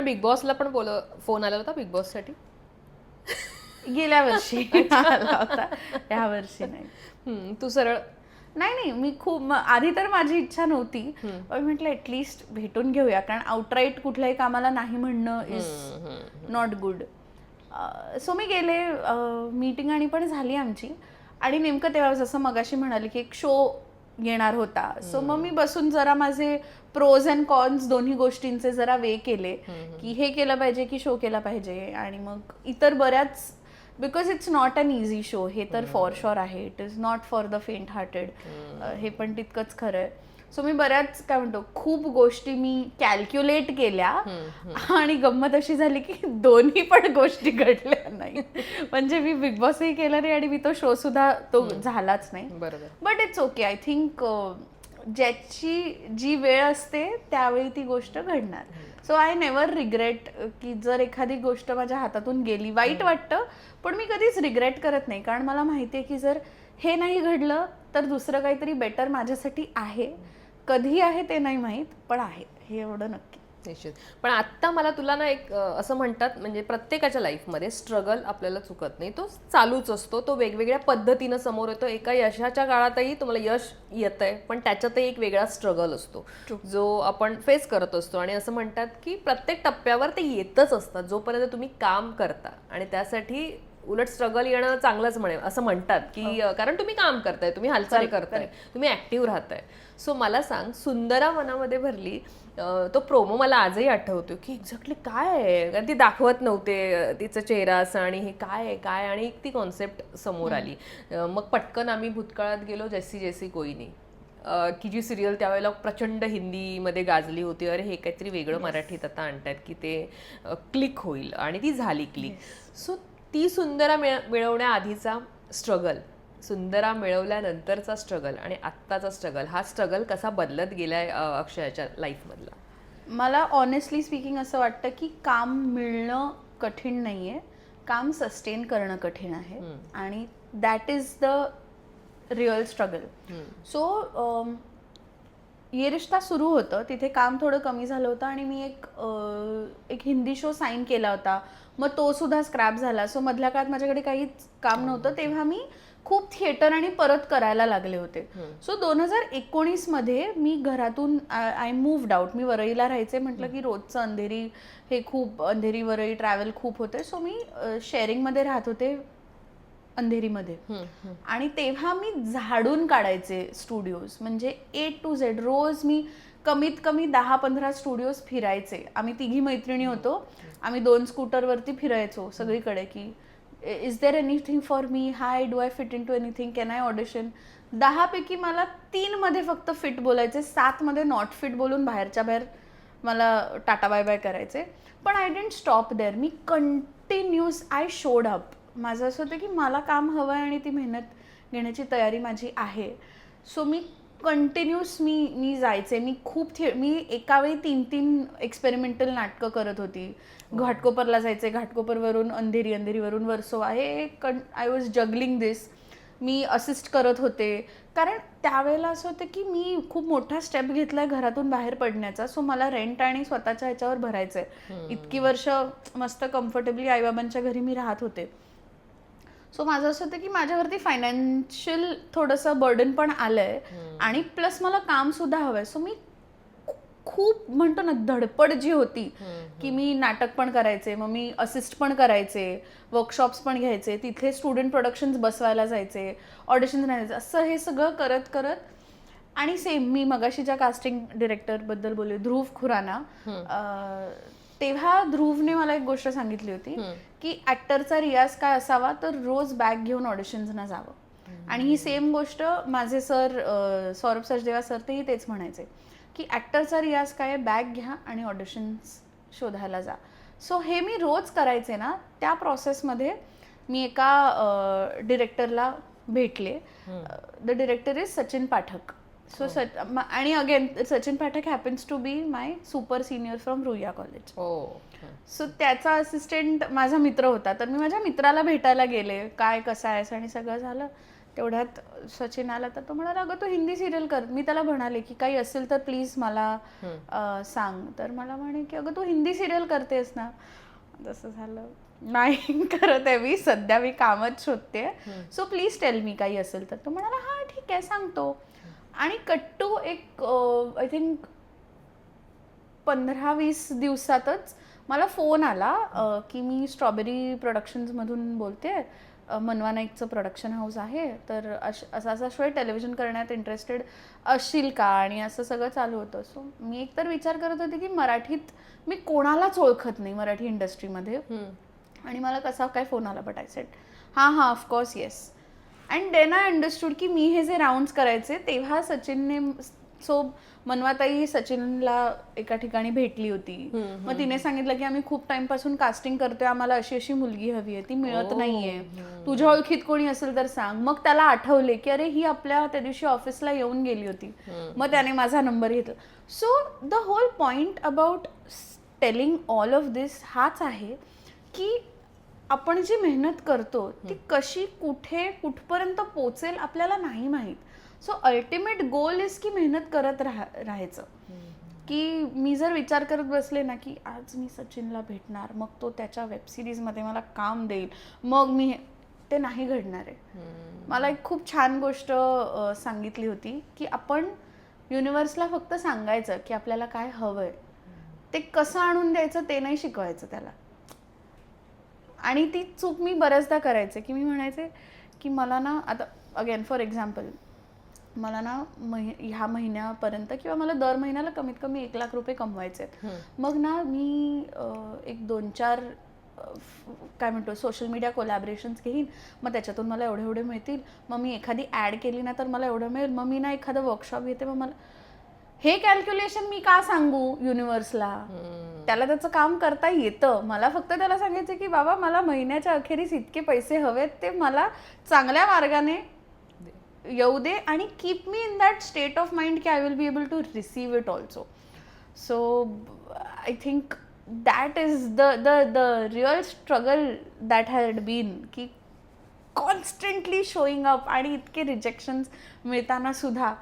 Big बॉसला पण phone आला होता बिग बॉस साठी? गेल्या वर्षी आला होता, ह्या वर्षी नाही. तू सरळ नाही नाही, मी खूप आधी तर माझी इच्छा नव्हती, पण म्हटलं ॲटलिस्ट भेटून घेऊया, कारण आउटराईट कुठल्याही कामाला नाही म्हणणं इज नॉट गुड. सो मी गेले, मीटिंग आणि पण झाली आमची, आणि नेमकं तेव्हा जसं मगाशी म्हणाले की एक शो येणार होता. सो मग मी बसून जरा माझे प्रोज अँड कॉन्स दोन्ही गोष्टींचे जरा वे केले, की हे केलं पाहिजे की शो केला पाहिजे. आणि मग इतर बऱ्याच, because it's not an easy show, हे तर फॉर शुअर आहे. It is not for the faint hearted, हे पण तितकंच खरं आहे. सो मी बऱ्याच काय म्हणतो खूप गोष्टी मी कॅल्क्युलेट केल्या, आणि गंमत अशी झाली की दोन्ही पण गोष्टी घडल्या नाही. म्हणजे मी बिग बॉसही केला नाही आणि मी तो शो सुद्धा तो झालाच नाही. बरोबर. But it's okay. I think ज्याची जी वेळ असते त्यावेळी ती गोष्ट घडणार. सो आय नेवर रिग्रेट की जर एखादी गोष्ट माझ्या हातातून गेली, वाईट वाटतं, पण मी कधीच रिग्रेट करत नाही, कारण मला माहिती आहे की जर हे नाही घडलं तर दुसरं काहीतरी बेटर माझ्यासाठी आहे. कधी आहे ते नाही माहीत, पण आहे हे एवढं नक्की. निश्चित. पण आत्ता मला तुला ना एक असं म्हणतात, म्हणजे प्रत्येकाच्या लाईफमध्ये स्ट्रगल आपल्याला चुकत नाही, तो चालूच असतो, तो वेगवेगळ्या पद्धतीनं समोर येतो. एका यशाच्या काळातही तुम्हाला यश येतंय, पण त्याच्यातही एक वेगळा स्ट्रगल असतो जो आपण फेस करत असतो. आणि असं म्हणतात की प्रत्येक टप्प्यावर ते येतच असतात जोपर्यंत तुम्ही काम करता, आणि त्यासाठी उलट स्ट्रगल येणं चांगलंच म्हणेल असं म्हणतात की कारण तुम्ही काम करताय, तुम्ही हालचाल करताय, तुम्ही ऍक्टिव्ह राहताय. सो मला सांग, सुंदरा मनामध्ये भरली तो प्रोमो मला आजही आठवतो की एक्झॅक्टली काय आहे, कारण ती दाखवत नव्हते तिचा चेहरा असं, आणि हे काय आहे काय, आणि ती कॉन्सेप्ट समोर आली. मग पटकन आम्ही भूतकाळात गेलो, जैसी जैसी कोई नहीं, की जी सिरियल त्यावेळेला प्रचंड हिंदीमध्ये गाजली होती. अरे हे काहीतरी वेगळं मराठीत आता आणतात की ते क्लिक होईल, आणि ती झाली क्लिक. सो ती सुंदरा मिळवण्याआधीचा स्ट्रगल, सुंदरा मिळवल्यानंतरचा स्ट्रगल, आणि आत्ताचा स्ट्रगल, हा स्ट्रगल कसा बदलत गेलाय अक्षयाच्या लाईफमधला? मला ऑनेस्टली स्पीकिंग असं वाटतं की काम मिळणं कठीण नाही आहे, काम सस्टेन करणं कठीण आहे, आणि that is the real struggle. So ये रिश्ता सुरू होतं, तिथे काम थोडं कमी झालं होतं, आणि मी एक हिंदी शो साईन केला होता, मग तो सुद्धा स्क्रॅप झाला. सो मधल्या काळात माझ्याकडे काहीच काम नव्हतं, तेव्हा मी खूप थिएटर आणि परत करायला लागले होते. सो 2019 मध्ये मी घरातून आय मूव्ड आउट. मी वरईला राहायचे, म्हटलं की रोजचं अंधेरी, हे खूप अंधेरी वरई ट्रॅव्हल खूप होते. सो मी शेअरिंगमध्ये राहत होते अंधेरीमध्ये, आणि तेव्हा मी झाडून काढायचे स्टुडिओज, म्हणजे A to Z. रोज मी कमीत कमी 10-15 स्टुडिओज फिरायचे. आम्ही तिघी मैत्रिणी होतो, आम्ही 2 स्कूटरवरती फिरायचो सगळीकडे, की is there anything for me, how do I fit in to anything, can I audition. 10 पैकी मला 3 मध्ये फक्त फिट बोलायचे, 7 मध्ये नॉट फिट बोलून बाहेरच्या बाहेर मला टाटा बाय बाय करायचे. पण आय डिडंट स्टॉप देअर. मी कंटिन्यूस आय शोड अप. माझं असं होतं की मला काम हवं आहे आणि ती मेहनत घेण्याची तयारी माझी आहे. सो मी कंटिन्यूस मी जायचे. मी एका वेळी 3 एक्सपेरिमेंटल नाटकं करत होती. घाटकोपरला जायचे, घाटकोपरवरून अंधेरी, अंधेरीवरून वर्सोवा, हे I was juggling this. Me assist करत होते, कारण त्यावेळेला असं होतं की मी खूप मोठा स्टेप घेतलाय घरातून बाहेर पडण्याचा. सो मला रेंट आणि स्वतःच्या ह्याच्यावर भरायचं आहे. इतकी वर्ष मस्त कम्फर्टेबली आईबाबांच्या घरी मी राहत होते. सो माझं असं होतं की माझ्यावरती फायनान्शियल थोडंसं बर्डन पण आलंय, आणि प्लस मला काम सुद्धा हवंय. सो मी खूप म्हणतो ना धडपड जी होती, की मी नाटक पण करायचे, मग मी असिस्ट पण करायचे, वर्कशॉप्स पण घ्यायचे, तिथे स्टुडंट प्रोडक्शन्स बसवायला जायचे, ऑडिशन राहायचे, असं हे सगळं करत करत. आणि सेम मी मगाशी ज्या कास्टिंग डिरेक्टरबद्दल बोलले, ध्रुव खुराना, तेव्हा ध्रुवने मला एक गोष्ट सांगितली होती की ऍक्टरचा रियाज काय असावा, तर रोज बॅग घेऊन ऑडिशन्सना जावं. आणि ही सेम गोष्ट माझे सर सौरभ सचदेवा सर तेही तेच म्हणायचे की ऍक्टरचा रियाज काय, बॅग घ्या आणि ऑडिशन्स शोधायला जा. सो हे मी रोज करायचे ना, त्या प्रोसेसमध्ये मी एका डिरेक्टरला भेटले. The director is Sachin Pathak. So आणि again Sachin Pathak happens to be my super senior from Ruia college. So त्याचा असिस्टंट माझा मित्र होता, तर मी माझ्या मित्राला भेटायला गेले, काय कसं आहेस, आणि सगळं झालं. तेवढ्यात सचिन आला तर तो म्हणाला अगं तू हिंदी सिरियल कर. मी त्याला म्हणाले की काही असेल तर प्लीज मला सांग. तर मला म्हणे की अगं तू हिंदी सिरियल करतेस ना. तसं झालं नाही करत आहे मी सध्या, मी कामच शोधते, सो प्लीज टेल मी काही असेल तर. तो म्हणाला हां ठीक आहे सांगतो. आणि कट्टू एक आय थिंक 15-20 दिवसातच मला फोन आला की मी स्ट्रॉबेरी प्रोडक्शन्समधून बोलते, मनवा नाईकचं प्रोडक्शन हाऊस आहे, तर असा शो टेलिव्हिजन करण्यात इंटरेस्टेड असशील का, आणि असं सगळं चालू होतं. सो मी एकतर विचार करत होते की मराठीत मी कोणालाच ओळखत नाही मराठी इंडस्ट्रीमध्ये, आणि मला कसा काय फोन आला. बट आय सेड हां of course yes. And then I understood की मी हे जे राऊंड्स करायचे तेव्हा सचिनने, सो मनवाताई सचिनला एका ठिकाणी भेटली होती. मग तिने सांगितलं की आम्ही खूप टाइमपासून कास्टिंग करतोय, आम्हाला अशी अशी मुलगी हवी आहे, ती मिळत नाहीये, तुझ्या ओळखीत कोणी असेल तर सांग. मग त्याला आठवले की अरे ही आपल्या त्या दिवशी ऑफिसला येऊन गेली होती. मग त्याने माझा नंबर घेतला. So the whole point about telling all of this हाच आहे की आपण जी मेहनत करतो ती कशी कुठे कुठपर्यंत पोचेल आपल्याला नाही माहीत. सो अल्टिमेट गोल इज की मेहनत करत राहायचं. की मी जर विचार करत बसले ना की आज मी सचिनला भेटणार, मग तो त्याच्या वेबसिरीजमध्ये मला काम देईल, मग मी, ते नाही घडणार आहे. मला एक खूप छान गोष्ट सांगितली होती की आपण युनिव्हर्सला फक्त सांगायचं की आपल्याला काय हवंय, ते कसं आणून द्यायचं ते नाही शिकवायचं त्याला. आणि ती चूक मी बऱ्याचदा करायचे की मी म्हणायचे की मला ना आता अगेन फॉर एक्झाम्पल मला ना ह्या महिन्यापर्यंत किंवा मला दर महिन्याला कमीत कमी 1 लाख रुपये कमवायचे आहेत. मग ना मी एक 2-4 काय म्हणतो सोशल मीडिया कोलॅबरेशन्स घेईन, मग त्याच्यातून मला एवढे एवढे मिळतील, मग मी एखादी ॲड केली ना तर मला एवढं मिळेल, मग मी ना एखादं वर्कशॉप घेते, मग मला हे कॅल्क्युलेशन मी का सांगू युनिव्हर्सला. त्याला त्याचं काम करता येतं. मला फक्त त्याला सांगायचं की बाबा मला महिन्याच्या अखेरीस इतके पैसे हवेत, ते मला चांगल्या मार्गाने येऊ दे आणि keep me in that state of mind की I will be able to receive it also. So I think that is the real struggle that had been, की कॉन्स्टंटली शोईंग अप आणि इतके रिजेक्शन्स मिळताना सुद्धा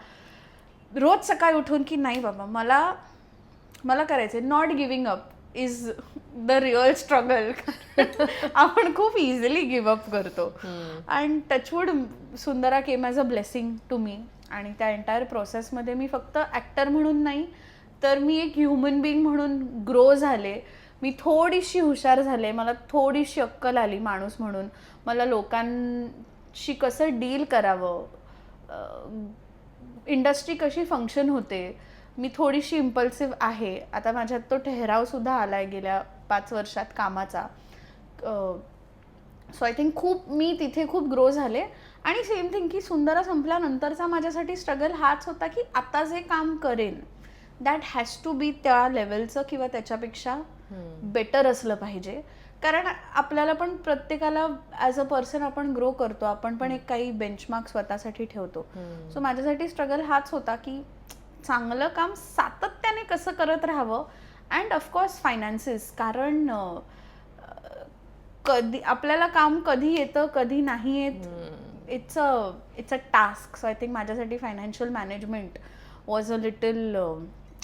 रोज सकाळी उठून की नाही बाबा मला करायचं. Not giving up is the real struggle. आपण खूप इझिली गिव्ह अप करतो. And touch wood Sundara came as a blessing to me. आणि त्या एंटायर प्रोसेसमध्ये मी फक्त ॲक्टर म्हणून नाही तर मी एक ह्युमन बिईंग म्हणून ग्रो झाले. मी थोडीशी हुशार झाले, मला थोडीशी अक्कल आली माणूस म्हणून. मला लोकांशी कसं डील करावं, इंडस्ट्री कशी फंक्शन होते, मी थोडीशी इम्पल्सिव्ह आहे. आता माझ्यात तो ठहरावसुद्धा आला आहे गेल्या 5 वर्षात कामाचा. सो आय थिंक मी तिथे खूप ग्रो झाले. आणि सेम थिंग की सुंदरा संपल्यानंतरचा माझ्यासाठी स्ट्रगल हाच होता की आता जे काम करेन दॅट हॅज टू बी त्या लेवलचं किंवा त्याच्यापेक्षा बेटर असलं पाहिजे. कारण आपल्याला पण प्रत्येकाला ॲज अ पर्सन आपण ग्रो करतो, आपण पण एक काही बेंचमार्क स्वतःसाठी ठेवतो. सो माझ्यासाठी स्ट्रगल हाच होता की चांगलं काम सातत्याने कसं करत राहावं. अँड ऑफकोर्स फायनान्सेस, कारण कधी आपल्याला काम कधी येतं कधी नाही येत, it's a task. So I think माझ्यासाठी financial management was a little,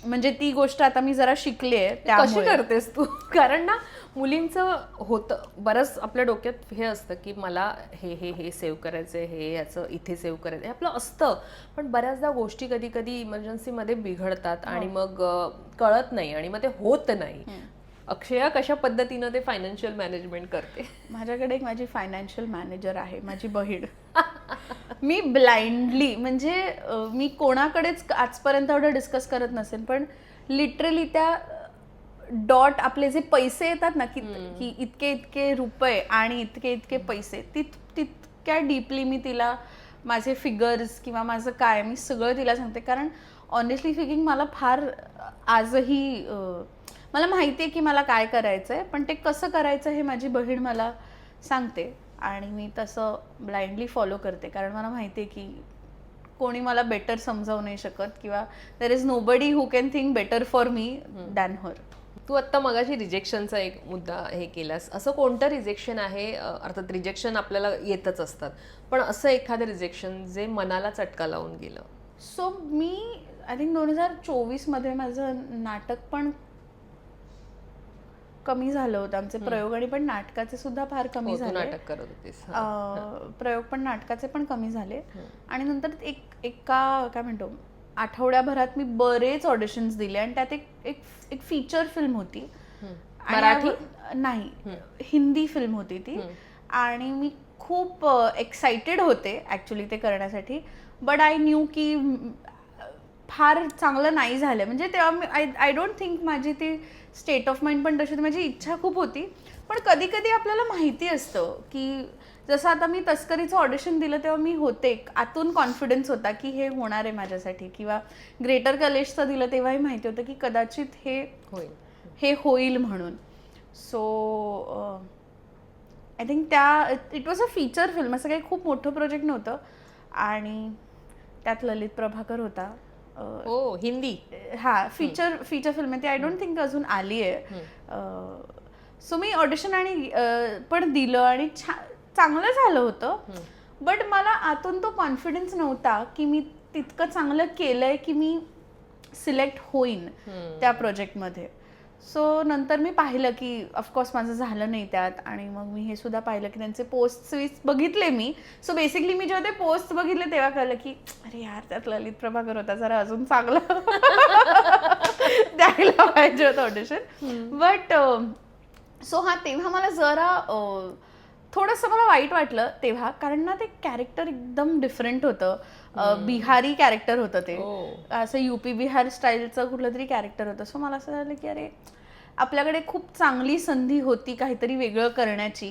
म्हणजे ती गोष्ट आता मी जरा शिकले. कशी करतेस तू? कारण ना मुलींचं होतं बरंच आपल्या डोक्यात हे असतं की मला हे सेव्ह करायचं आहे, हे याचं इथे सेव्ह करायचं आहे, आपलं असतं. पण बऱ्याचदा गोष्टी कधी कधी इमर्जन्सीमध्ये बिघडतात आणि मग कळत नाही आणि मग ते होत नाही. अक्षया कशा पद्धतीनं ते फायनान्शियल मॅनेजमेंट करते? माझ्याकडे एक माझी फायनान्शियल मॅनेजर आहे, माझी बहीण. मी ब्लाइंडली, म्हणजे मी कोणाकडेच आजपर्यंत एवढं डिस्कस करत नसेल, पण लिटरली त्या डॉट आपले जे पैसे येतात ना की इतके इतके रुपये आणि इतके इतके पैसे, तितक्या डीपली मी तिला माझे फिगर्स किंवा माझं काय मी सगळं तिला सांगते. कारण ऑनेस्टली स्पीकिंग मला फार आजही मला माहिती आहे की मला काय करायचं आहे, पण ते कसं करायचं हे माझी बहीण मला सांगते आणि मी तसं ब्लाइंडली फॉलो करते. कारण मला माहिती आहे की कोणी मला बेटर समजावू नाही शकत किंवा there is nobody who can think better for me than her. तू आत्ता मगाशी रिजेक्शनचा एक मुद्दा हे केलास, असं कोणतं रिजेक्शन आहे? अर्थात रिजेक्शन आपल्याला येतच असतात, पण असं एखादं रिजेक्शन जे मनाला चटका लावून गेलं? सो मी आय थिंक 2024 मध्ये माझं नाटक पण कमी झालं होतं. आमचे प्रयोग आणि पण नाटकाचे सुद्धा फार कमी हो, तू झाले. नाटक करत होतीस. प्रयोग पण नाटकाचे पण कमी झाले. आणि नंतर एका काय म्हणतो आठवड्याभरात मी बरेच ऑडिशन्स दिले आणि त्यात एक फीचर फिल्म होती. मराठी? नाही, हिंदी फिल्म होती ती. आणि मी खूप एक्साइटेड होते ॲक्च्युली ते करण्यासाठी. बट आय न्यू की फार चांगलं नाही झालं. म्हणजे तेव्हा मी आय डोंट थिंक माझी ती स्टेट ऑफ माइंड पण तशी होती. माझी इच्छा खूप होती, पण कधी कधी आपल्याला माहिती असतं की जसं आता मी तस्करीचं ऑडिशन दिलं तेव्हा मी होते, आतून कॉन्फिडन्स होता की हे होणार आहे माझ्यासाठी. किंवा ग्रेटर कलेजचं दिलं तेव्हाही माहिती होतं की कदाचित हे होईल म्हणून. So I think it was a feature film, असं काही खूप मोठं प्रोजेक्ट नव्हतं. आणि त्यात ललित प्रभाकर होता. हो, हिंदी. हा, फीचर फिल्म आहे ती. आय डोंट थिंक अजून आली आहे. सो मी ऑडिशन आणि पण दिलं आणि चांगलं झालं होतं. बट मला आतून तो कॉन्फिडन्स नव्हता की मी तितकं चांगलं केलंय की मी सिलेक्ट होईन त्या प्रोजेक्टमध्ये. सो नंतर मी पाहिलं की ऑफकोर्स माझं झालं नाही त्यात. आणि मग मी हे सुद्धा पाहिलं की त्यांचे पोस्ट बघितले मी. सो बेसिकली मी जेव्हा ते पोस्ट बघितले तेव्हा कळलं की अरे यार, त्यात ललित प्रभाकर होता, जरा अजून चांगलं द्यायला पाहिजे होतं ऑडिशन. बट सो हा, तेव्हा मला जरा थोडंसं मला वाईट वाटलं तेव्हा, कारण ना ते कॅरेक्टर एकदम डिफरंट होतं. बिहारी कॅरेक्टर होतं ते. असं युपी बिहार स्टाईलचं कुठलं तरी कॅरेक्टर होतं. सो मला असं झालं की अरे, आपल्याकडे खूप चांगली संधी होती काहीतरी वेगळं करण्याची.